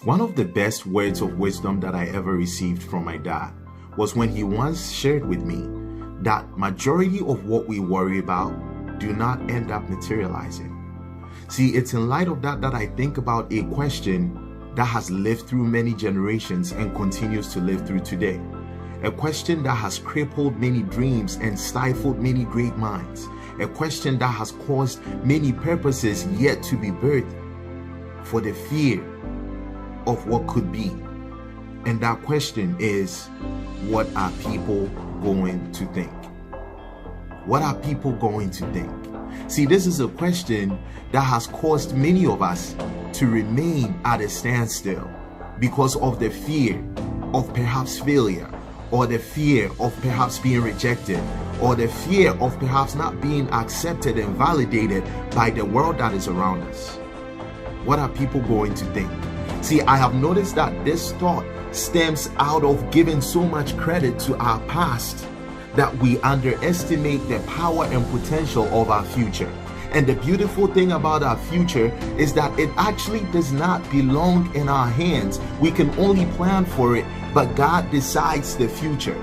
One of the best words of wisdom that I ever received from my dad was when he once shared with me that majority of what we worry about do not end up materializing. See, it's in light of that I think about a question that has lived through many generations and continues to live through today. A question that has crippled many dreams and stifled many great minds. A question that has caused many purposes yet to be birthed for the fear of what could be. And that question is, what are people going to think? What are people going to think? See, this is a question that has caused many of us to remain at a standstill because of the fear of perhaps failure, or the fear of perhaps being rejected, or the fear of perhaps not being accepted and validated by the world that is around us. What are people going to think? See, I have noticed that this thought stems out of giving so much credit to our past that we underestimate the power and potential of our future. And the beautiful thing about our future is that it actually does not belong in our hands. We can only plan for it, but God decides the future.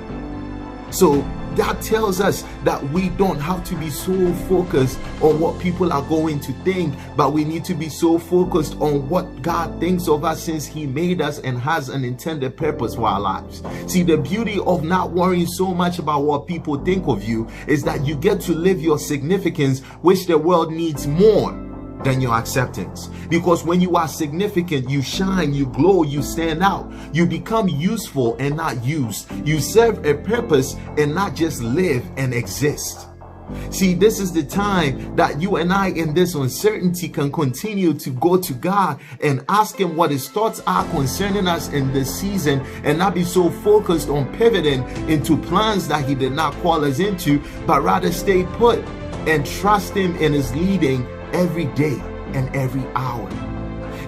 So that tells us that we don't have to be so focused on what people are going to think, but we need to be so focused on what God thinks of us, since He made us and has an intended purpose for our lives. See, the beauty of not worrying so much about what people think of you is that you get to live your significance, which the world needs more than your acceptance. Because when you are significant, you shine, you glow, you stand out, you become useful and not used. You serve a purpose and not just live and exist. See, this is the time that you and I in this uncertainty can continue to go to God and ask Him what His thoughts are concerning us in this season, and not be so focused on pivoting into plans that He did not call us into, but rather stay put and trust Him in His leading every day and every hour.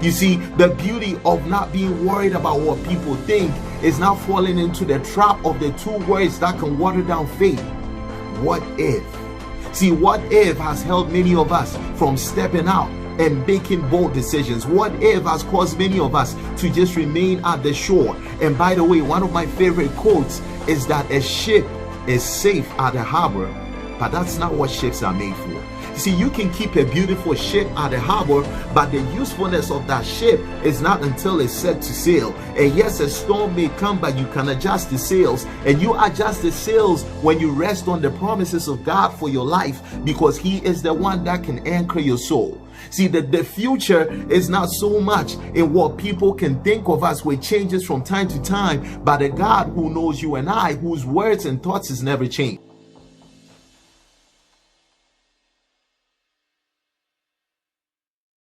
You see, the beauty of not being worried about what people think is not falling into the trap of the two words that can water down faith. What if? See, what if has held many of us from stepping out and making bold decisions. What if has caused many of us to just remain at the shore. And by the way, one of my favorite quotes is that a ship is safe at the harbor, but that's not what ships are made for. See, you can keep a beautiful ship at the harbor, but the usefulness of that ship is not until it's set to sail. And yes, a storm may come, but you can adjust the sails. And you adjust the sails when you rest on the promises of God for your life, because He is the one that can anchor your soul. See, the future is not so much in what people can think of us, which changes from time to time, but a God who knows you and I, whose words and thoughts is never changed.